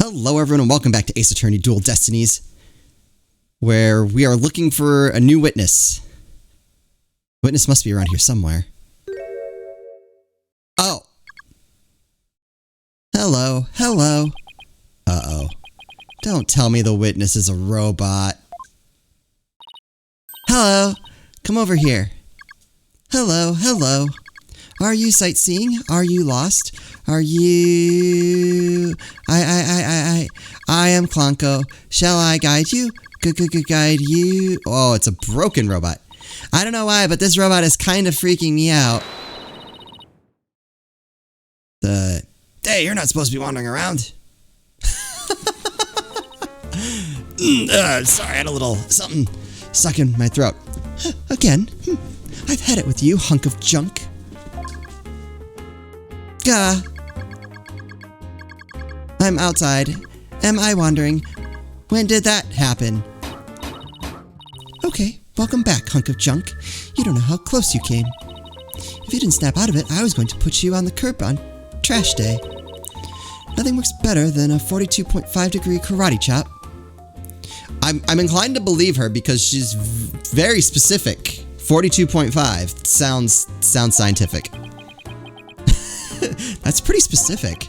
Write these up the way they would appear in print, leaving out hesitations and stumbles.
Hello everyone and welcome back to Ace Attorney Dual Destinies, where we are looking for a new witness. Witness must be around here somewhere. Oh! Hello, hello. Uh-oh. Don't tell me the witness is a robot. Hello, come over here. Hello, hello. Are you sightseeing? Are you lost? Are you... I am Clonko. Shall I guide you? Guide you? Oh, it's a broken robot. I don't know why, but this robot is kind of freaking me out. Hey, you're not supposed to be wandering around. Sorry, I had a little something stuck in my throat. Again? I've had it with you, hunk of junk. Gah. I'm outside. Am I wandering? When did that happen? Okay, welcome back, hunk of junk. You don't know how close you came. If you didn't snap out of it, I was going to put you on the curb on trash day. Nothing works better than a 42.5-degree karate chop. I'm inclined to believe her because she's very specific. 42.5 sounds scientific. That's pretty specific.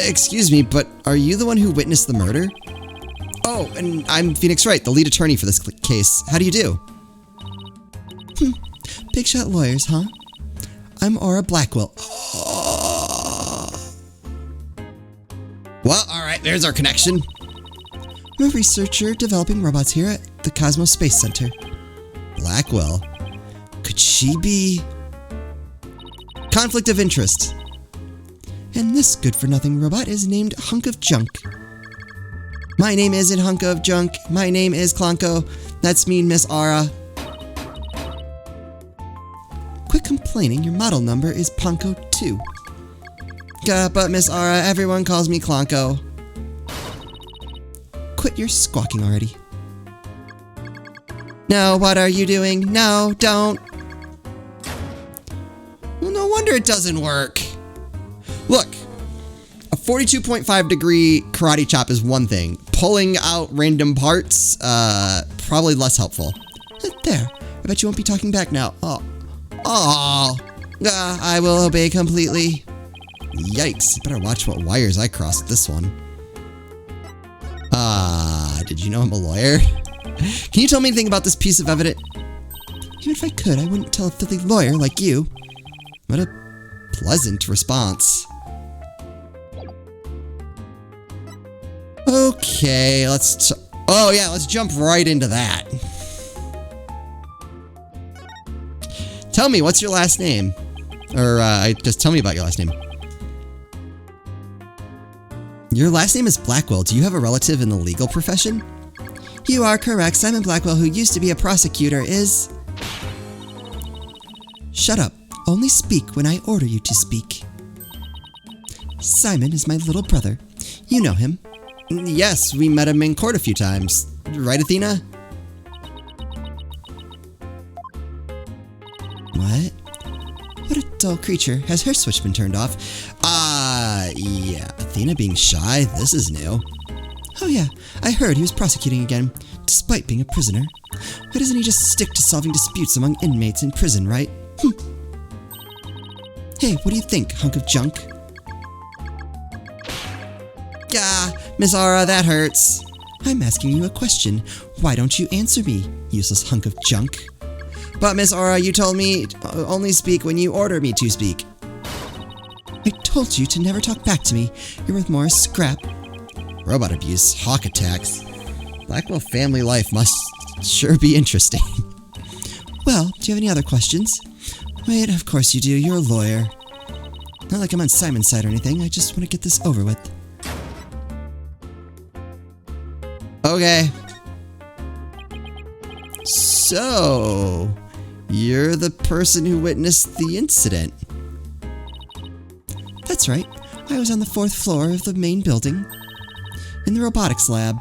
Excuse me, but are you the one who witnessed the murder? Oh, and I'm Phoenix Wright, the lead attorney for this case. How do you do? Big shot lawyers, huh? I'm Aura Blackwell. Well, alright, there's our connection. I'm a researcher developing robots here at the Cosmos Space Center. Blackwell? Could she be... Conflict of interest. And this good-for-nothing robot is named Hunk of Junk. My name isn't Hunk of Junk. My name is Clonko. That's me, Miss Aura. Quit complaining. Your model number is Ponko 2. But Miss Aura, everyone calls me Clonko. Quit your squawking already. No, what are you doing? No, don't. Well, no wonder it doesn't work. Look, a 42.5-degree karate chop is one thing. Pulling out random parts, probably less helpful. There, I bet you won't be talking back now. I will obey completely. Yikes, better watch what wires I cross with this one. Did you know I'm a lawyer? Can you tell me anything about this piece of evidence? Even if I could, I wouldn't tell a filthy lawyer like you. What a pleasant response. Okay, let's jump right into that. Tell me, what's your last name? Or, just tell me about your last name. Your last name is Blackwell. Do you have a relative in the legal profession? You are correct. Simon Blackwell, who used to be a prosecutor, is... Shut up. Only speak when I order you to speak. Simon is my little brother. You know him. Yes, we met him in court a few times. Right, Athena? What? What a dull creature. Has her switch been turned off? Yeah. Athena being shy? This is new. Oh yeah, I heard he was prosecuting again, despite being a prisoner. Why doesn't he just stick to solving disputes among inmates in prison, right? Hey, what do you think, hunk of junk? Gah, Miss Aura, that hurts. I'm asking you a question. Why don't you answer me, useless hunk of junk? But Miss Aura, you told me only speak when you order me to speak. I told you to never talk back to me. You're worth more as scrap. Robot abuse, hawk attacks. Blackwell family life must sure be interesting. Well, do you have any other questions? Wait, of course you do. You're a lawyer. Not like I'm on Simon's side or anything. I just want to get this over with. Okay. So, you're the person who witnessed the incident. That's right. I was on the 4th floor of the main building. In the robotics lab.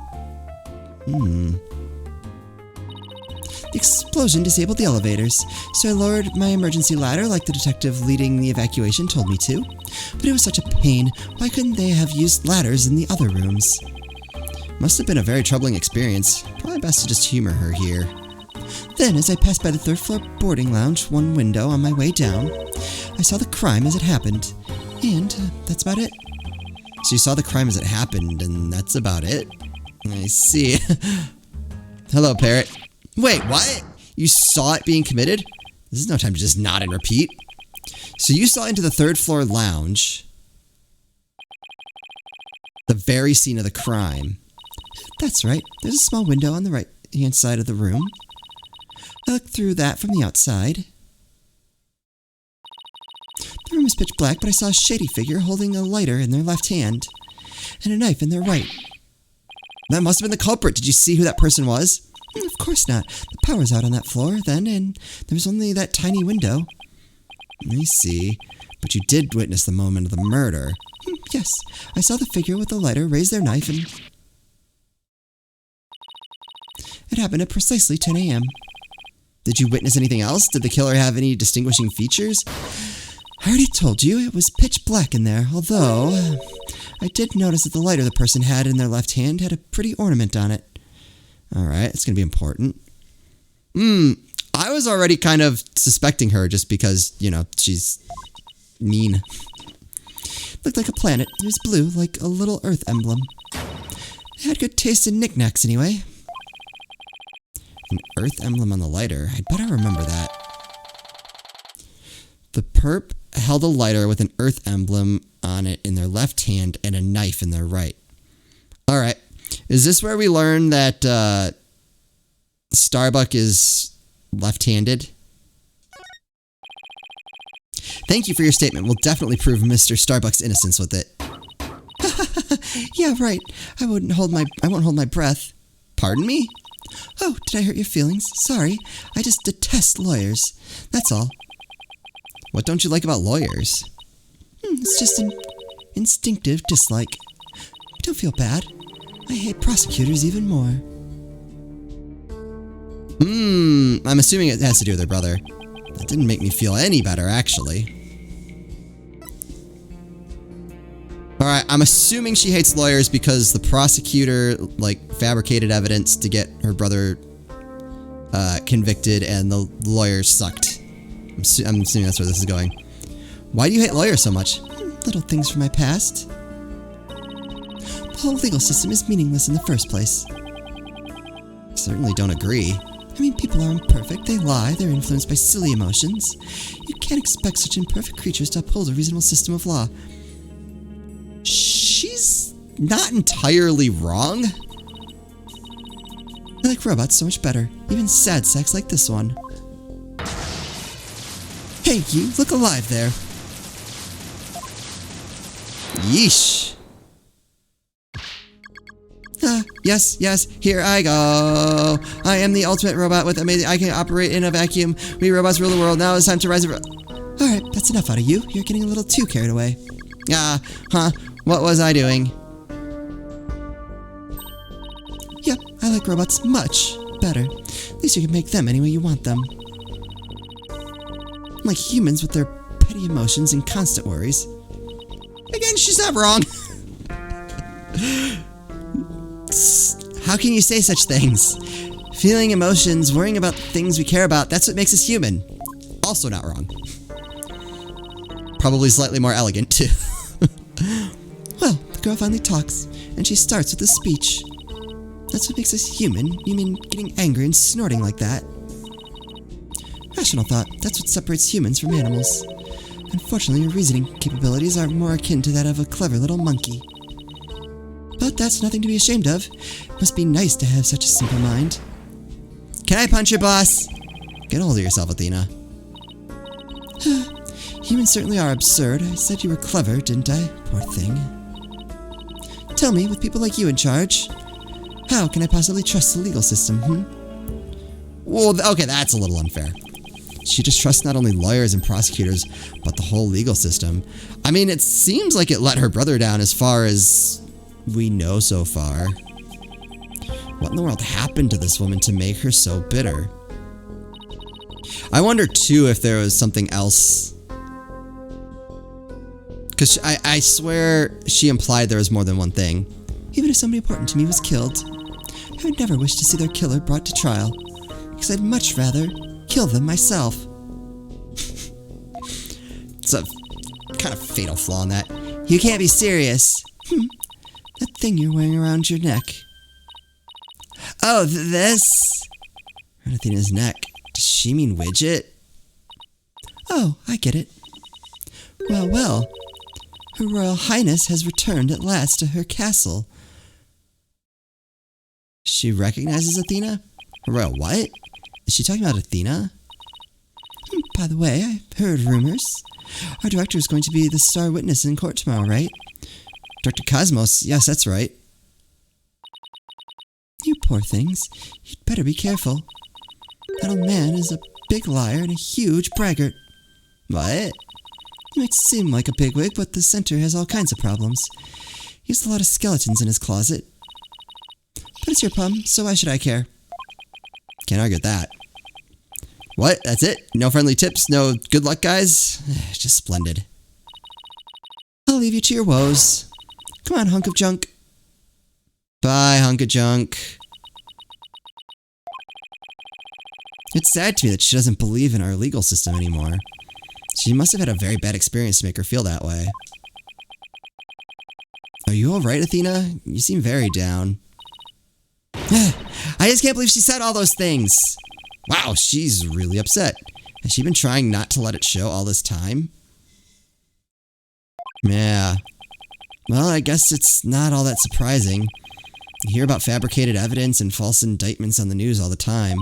The explosion disabled the elevators, so I lowered my emergency ladder like the detective leading the evacuation told me to. But it was such a pain. Why couldn't they have used ladders in the other rooms? Must have been a very troubling experience. Probably best to just humor her here. Then, as I passed by the third-floor boarding lounge, one window on my way down, I saw the crime as it happened. And that's about it. So you saw the crime as it happened, and that's about it? I see. Hello, Parrot. Wait, what? You saw it being committed? This is no time to just nod and repeat. So you saw into the third-floor lounge. The very scene of the crime. That's right. There's a small window on the right-hand side of the room. I looked through that from the outside. The room was pitch black, but I saw a shady figure holding a lighter in their left hand and a knife in their right. That must have been the culprit. Did you see who that person was? Of course not. The power was out on that floor then, and there was only that tiny window. I see. But you did witness the moment of the murder. Yes. I saw the figure with the lighter raise their knife and... It happened at precisely 10 a.m. Did you witness anything else? Did the killer have any distinguishing features? I already told you it was pitch black in there, although I did notice that the lighter the person had in their left hand had a pretty ornament on it. Alright, it's going to be important. I was already kind of suspecting her just because, you know, she's mean. Looked like a planet. It was blue, like a little Earth emblem. It had good taste in knickknacks anyway. An Earth emblem on the lighter. I'd better remember that. The perp held a lighter with an Earth emblem on it in their left hand and a knife in their right. Alright. Is this where we learn that Starbuck is left-handed? Thank you for your statement. We'll definitely prove Mr. Starbuck's innocence with it. Yeah, right. I won't hold my breath. Pardon me? Oh, did I hurt your feelings? Sorry. I just detest lawyers. That's all. What don't you like about lawyers? It's just an instinctive dislike. Don't feel bad. I hate prosecutors even more. I'm assuming it has to do with her brother. That didn't make me feel any better, actually. Alright, I'm assuming she hates lawyers because the prosecutor, like, fabricated evidence to get her brother convicted and the lawyer sucked. I'm assuming that's where this is going. Why do you hate lawyers so much? Little things from my past. The whole legal system is meaningless in the first place. I certainly don't agree. I mean, people are imperfect, they lie, they're influenced by silly emotions. You can't expect such imperfect creatures to uphold a reasonable system of law. She's not entirely wrong. I like robots so much better, even sad sacks like this one. Hey, you look alive there. Yeesh. Yes, here I go. I am the ultimate robot with amazing... I can operate in a vacuum. We robots rule the world. Now it's time to rise... Alright, that's enough out of you. You're getting a little too carried away. What was I doing? Yep, I like robots much better. At least you can make them any way you want them. Like humans with their petty emotions and constant worries. Again, she's not wrong. How can you say such things? Feeling emotions, worrying about things we care about, that's what makes us human. Also not wrong. Probably slightly more elegant, too. Well, the girl finally talks, and she starts with a speech. That's what makes us human. You mean getting angry and snorting like that? Rational thought. That's what separates humans from animals. Unfortunately, your reasoning capabilities are more akin to that of a clever little monkey. But that's nothing to be ashamed of. It must be nice to have such a simple mind. Can I punch your boss? Get a hold of yourself, Athena. Humans certainly are absurd. I said you were clever, didn't I? Poor thing. Tell me, with people like you in charge, how can I possibly trust the legal system, Well, okay, that's a little unfair. She just trusts not only lawyers and prosecutors, but the whole legal system. I mean, it seems like it let her brother down as far as we know so far. What in the world happened to this woman to make her so bitter? I wonder too if there was something else. Because I swear she implied there was more than one thing. Even if somebody important to me was killed, I would never wish to see their killer brought to trial, because I'd much rather kill them myself. It's a kind of fatal flaw in that. You can't be serious. That thing you're wearing around your neck. Oh, this? Around Athena's neck. Does she mean widget? Oh, I get it. Well, well. Her Royal Highness has returned at last to her castle. She recognizes Athena? Her Royal what? Is she talking about Athena? By the way, I've heard rumors. Our director is going to be the star witness in court tomorrow, right? Dr. Cosmos, yes, that's right. You poor things. You'd better be careful. That old man is a big liar and a huge braggart. What? He might seem like a bigwig, but the center has all kinds of problems. He has a lot of skeletons in his closet. But it's your problem, so why should I care? Can't argue with that. What? That's it? No friendly tips? No good luck, guys? Just splendid. I'll leave you to your woes. Come on, hunk of junk. Bye, hunk of junk. It's sad to me that she doesn't believe in our legal system anymore. She must have had a very bad experience to make her feel that way. Are you alright, Athena? You seem very down. I just can't believe she said all those things. Wow, she's really upset. Has she been trying not to let it show all this time? Yeah. Well, I guess it's not all that surprising. You hear about fabricated evidence and false indictments on the news all the time.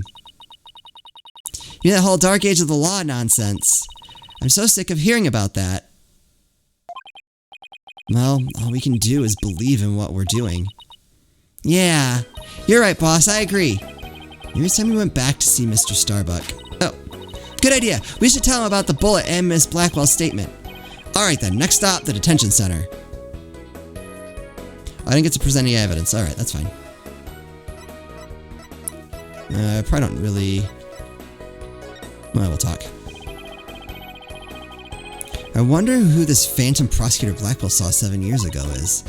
You know, that whole dark age of the law nonsense. I'm so sick of hearing about that. Well, all we can do is believe in what we're doing. Yeah, you're right, boss, I agree. Maybe it's time we went back to see Mr. Starbuck. Oh, good idea. We should tell him about the bullet and Miss Blackwell's statement. Alright then, next stop, the detention center. I didn't get to present any evidence. Alright, that's fine. I probably don't really... Well, we'll talk. I wonder who this phantom Prosecutor Blackwell saw 7 years ago is.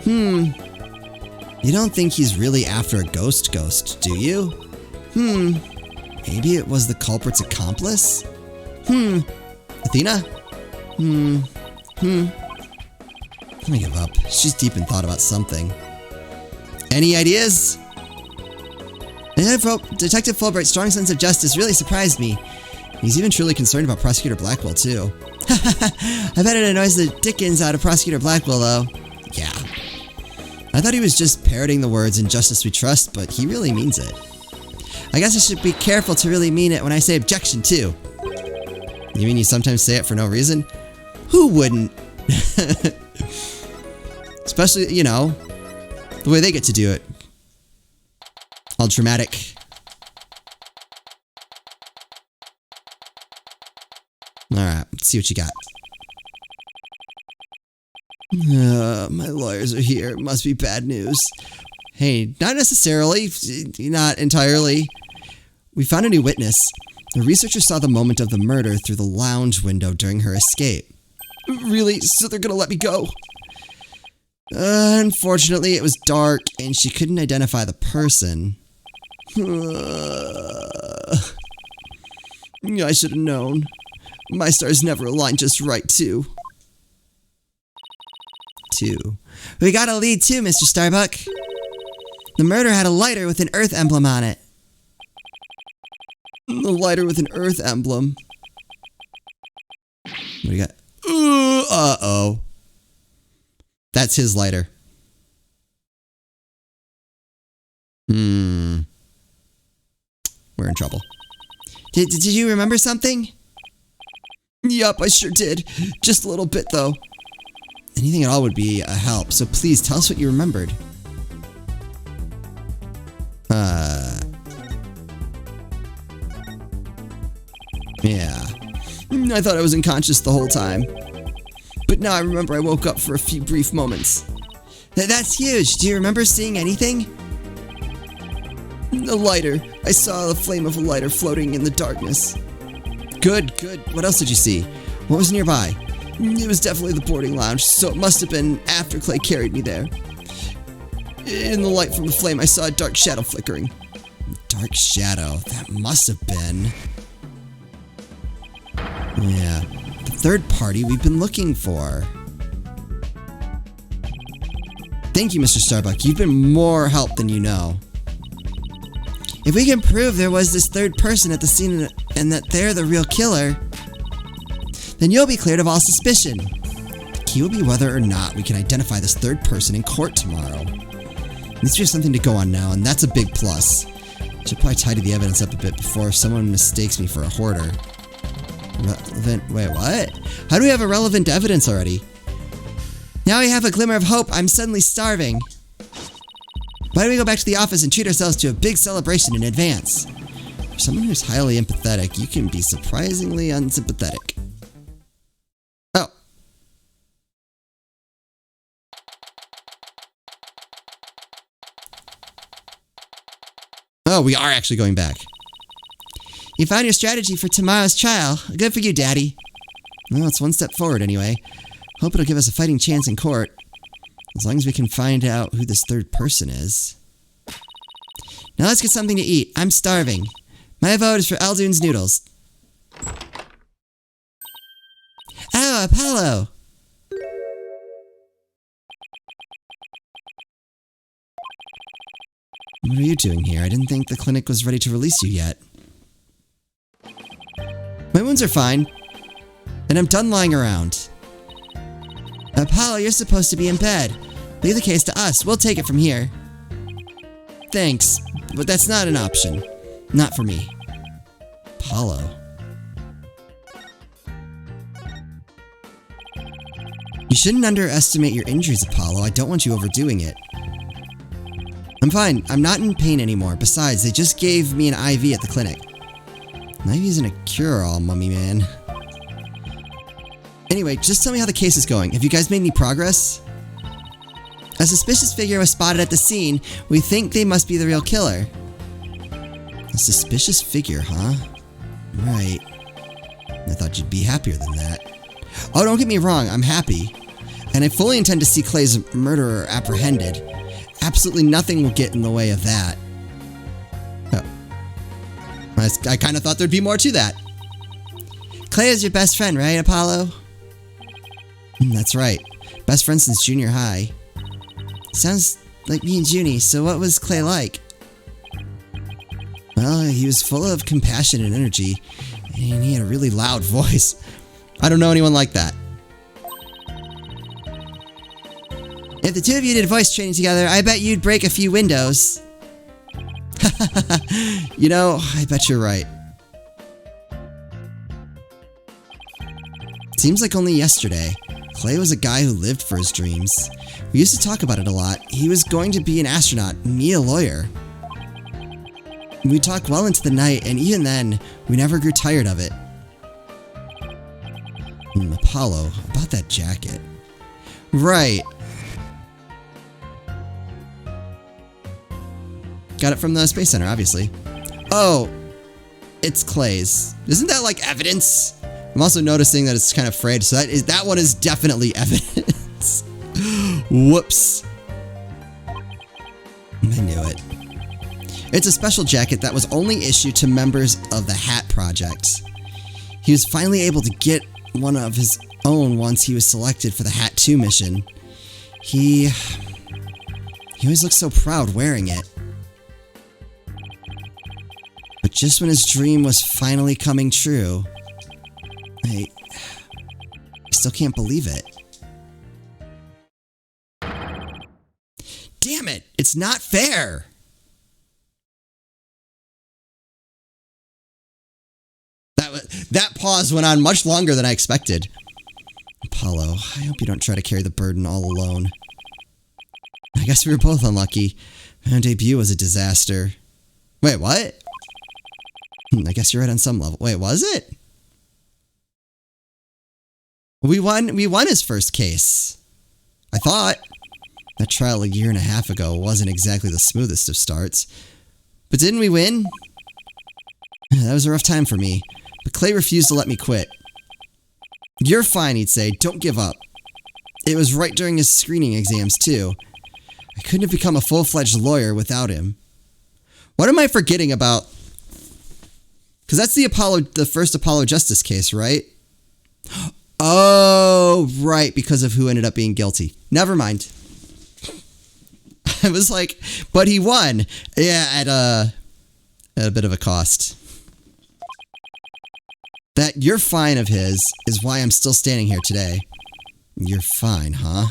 You don't think he's really after a ghost, do you? Maybe it was the culprit's accomplice? Athena? Let me give up. She's deep in thought about something. Any ideas? Detective Fulbright's strong sense of justice really surprised me. He's even truly concerned about Prosecutor Blackwell, too. I bet it annoys the dickens out of Prosecutor Blackwell, though. Yeah. I thought he was just parroting the words "In Justice We Trust," but he really means it. I guess I should be careful to really mean it when I say objection, too. You mean you sometimes say it for no reason? Who wouldn't? Especially, you know, the way they get to do it. All dramatic. Alright, let's see what you got. My lawyers are here. It must be bad news. Hey, not necessarily. Not entirely. We found a new witness. The researcher saw the moment of the murder through the lounge window during her escape. Really? So they're gonna let me go? Unfortunately, it was dark and she couldn't identify the person. I should have known. My stars never align just right, too. We got a lead, too, Mr. Starbuck. The murder had a lighter with an Earth emblem on it. A lighter with an Earth emblem. What do you got? Uh-oh. That's his lighter. We're in trouble. Did you remember something? Yup, I sure did. Just a little bit, though. Anything at all would be a help, so please tell us what you remembered. Yeah. I thought I was unconscious the whole time. But now I remember I woke up for a few brief moments. That's huge. Do you remember seeing anything? A lighter. I saw the flame of a lighter floating in the darkness. Good, good. What else did you see? What was nearby? It was definitely the boarding lounge, so it must have been after Clay carried me there. In the light from the flame, I saw a dark shadow flickering. Dark shadow? That must have been... Yeah, the third party we've been looking for. Thank you, Mr. Starbuck. You've been more help than you know. If we can prove there was this third person at the scene and that they're the real killer, then you'll be cleared of all suspicion. The key will be whether or not we can identify this third person in court tomorrow. At least we have something to go on now, and that's a big plus. Should probably tidy the evidence up a bit before someone mistakes me for a hoarder. Relevant... Wait, what? How do we have irrelevant evidence already? Now we have a glimmer of hope. I'm suddenly starving. Why don't we go back to the office and treat ourselves to a big celebration in advance? For someone who's highly empathetic, you can be surprisingly unsympathetic. Oh. Oh, we are actually going back. You found your strategy for tomorrow's trial. Good for you, Daddy. Well, it's one step forward anyway. Hope it'll give us a fighting chance in court. As long as we can find out who this third person is. Now let's get something to eat. I'm starving. My vote is for Aldoon's noodles. Oh, Apollo! What are you doing here? I didn't think the clinic was ready to release you yet. My wounds are fine. And I'm done lying around. Apollo, you're supposed to be in bed. Leave the case to us. We'll take it from here. Thanks, but that's not an option. Not for me. Apollo. You shouldn't underestimate your injuries, Apollo. I don't want you overdoing it. I'm fine. I'm not in pain anymore. Besides, they just gave me an IV at the clinic. An IV isn't a cure-all, mummy man. Anyway, just tell me how the case is going. Have you guys made any progress? A suspicious figure was spotted at the scene. We think they must be the real killer. A suspicious figure, huh? Right. I thought you'd be happier than that. Oh, don't get me wrong. I'm happy. And I fully intend to see Clay's murderer apprehended. Absolutely nothing will get in the way of that. Oh. I kind of thought there'd be more to that. Clay is your best friend, right, Apollo? That's right. Best friend since junior high. Sounds like me and Junie, so what was Clay like? Well, he was full of compassion and energy, and he had a really loud voice. I don't know anyone like that. If the two of you did voice training together, I bet you'd break a few windows. You know, I bet you're right. Seems like only yesterday. Clay was a guy who lived for his dreams. We used to talk about it a lot. He was going to be an astronaut, me a lawyer. We talked well into the night, and even then, we never grew tired of it. Apollo, about that jacket. Right. Got it from the Space Center, obviously. Oh, it's Clay's. Isn't that like evidence? I'm also noticing that it's kind of frayed, so that one is definitely evidence. Whoops. I knew it. It's a special jacket that was only issued to members of the Hat Project. He was finally able to get one of his own once he was selected for the Hat 2 mission. He always looks so proud wearing it. But just when his dream was finally coming true, I still can't believe it. Damn it! It's not fair! That pause went on much longer than I expected. Apollo, I hope you don't try to carry the burden all alone. I guess we were both unlucky. My debut was a disaster. Wait, what? I guess you're right on some level. Wait, was it? We won his first case. I thought. That trial a year and a half ago wasn't exactly the smoothest of starts. But didn't we win? That was a rough time for me. But Clay refused to let me quit. You're fine, he'd say. Don't give up. It was right during his screening exams, too. I couldn't have become a full-fledged lawyer without him. What am I forgetting about? Because that's the first Apollo Justice case, right? Oh, right, because of who ended up being guilty. Never mind. I was like, but he won. Yeah, at a bit of a cost. That "you're fine" of his is why I'm still standing here today. You're fine, huh?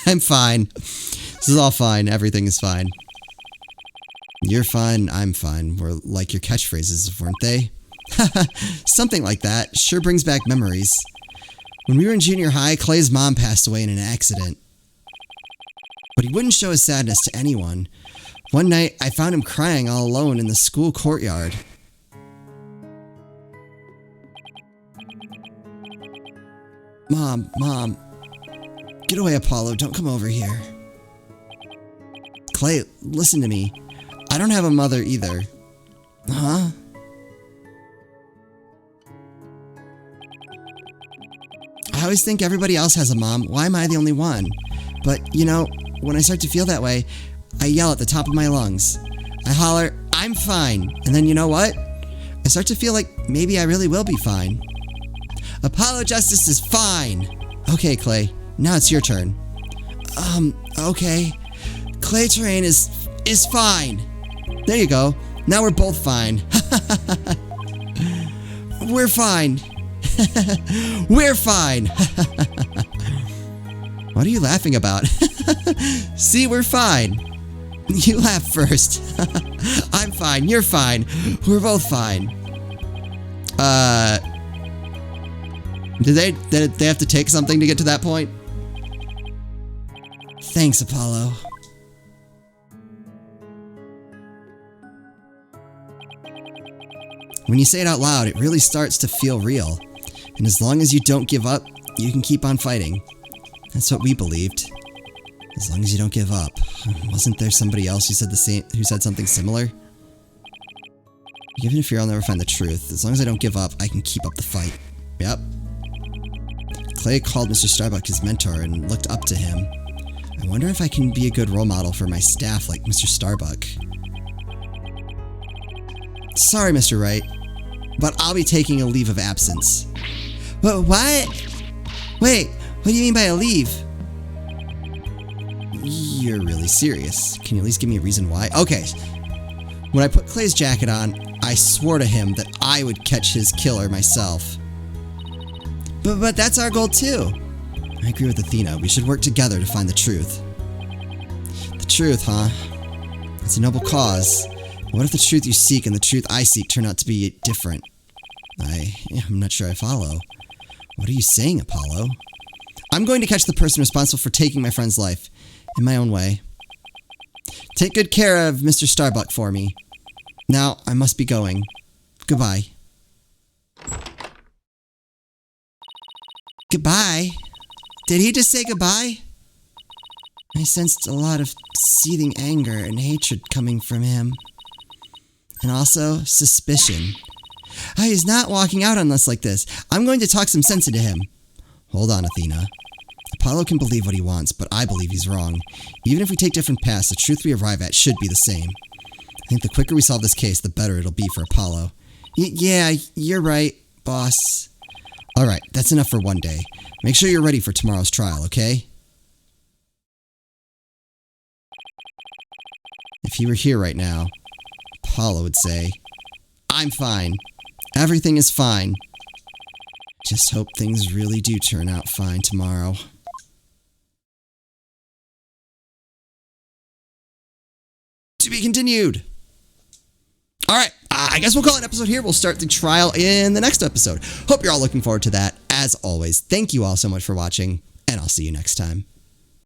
I'm fine. This is all fine. Everything is fine. You're fine, I'm fine were like your catchphrases, weren't they? Something like that. Sure brings back memories. When we were in junior high, Clay's mom passed away in an accident. But he wouldn't show his sadness to anyone. One night, I found him crying all alone in the school courtyard. Mom. Get away, Apollo. Don't come over here. Clay, listen to me. I don't have a mother either. Huh? I always think everybody else has a mom. Why am I the only one? But, you know, when I start to feel that way, I yell at the top of my lungs. I holler, "I'm fine." And then you know what? I start to feel like maybe I really will be fine. Apollo Justice is fine. Okay, Clay. Now it's your turn. Okay. Clay Terrain is fine. There you go. Now we're both fine. We're fine. We're fine. What are you laughing about? See, we're fine. You laugh first. I'm fine. You're fine. We're both fine. Did they have to take something to get to that point? Thanks, Apollo. When you say it out loud, it really starts to feel real. And as long as you don't give up, you can keep on fighting. That's what we believed. As long as you don't give up. Wasn't there somebody else who said something similar? Even if I'll never find the truth, as long as I don't give up, I can keep up the fight. Yep. Clay called Mr. Starbuck his mentor and looked up to him. I wonder if I can be a good role model for my staff like Mr. Starbuck. Sorry, Mr. Wright, but I'll be taking a leave of absence. What? Wait, what do you mean by a leave? You're really serious. Can you at least give me a reason why? Okay. When I put Clay's jacket on, I swore to him that I would catch his killer myself. But that's our goal too. I agree with Athena. We should work together to find the truth. The truth, huh? It's a noble cause. But what if the truth you seek and the truth I seek turn out to be different? I'm not sure I follow. What are you saying, Apollo? I'm going to catch the person responsible for taking my friend's life, in my own way. Take good care of Mr. Starbuck for me. Now, I must be going. Goodbye. Goodbye? Did he just say goodbye? I sensed a lot of seething anger and hatred coming from him. And also, suspicion. He's not walking out on us like this. I'm going to talk some sense into him. Hold on, Athena. Apollo can believe what he wants, but I believe he's wrong. Even if we take different paths, the truth we arrive at should be the same. I think the quicker we solve this case, the better it'll be for Apollo. Yeah, you're right, boss. Alright, that's enough for one day. Make sure you're ready for tomorrow's trial, okay? If he were here right now, Apollo would say, I'm fine. Everything is fine. Just hope things really do turn out fine tomorrow. To be continued. Alright, I guess we'll call it an episode here. We'll start the trial in the next episode. Hope you're all looking forward to that. As always, thank you all so much for watching, and I'll see you next time.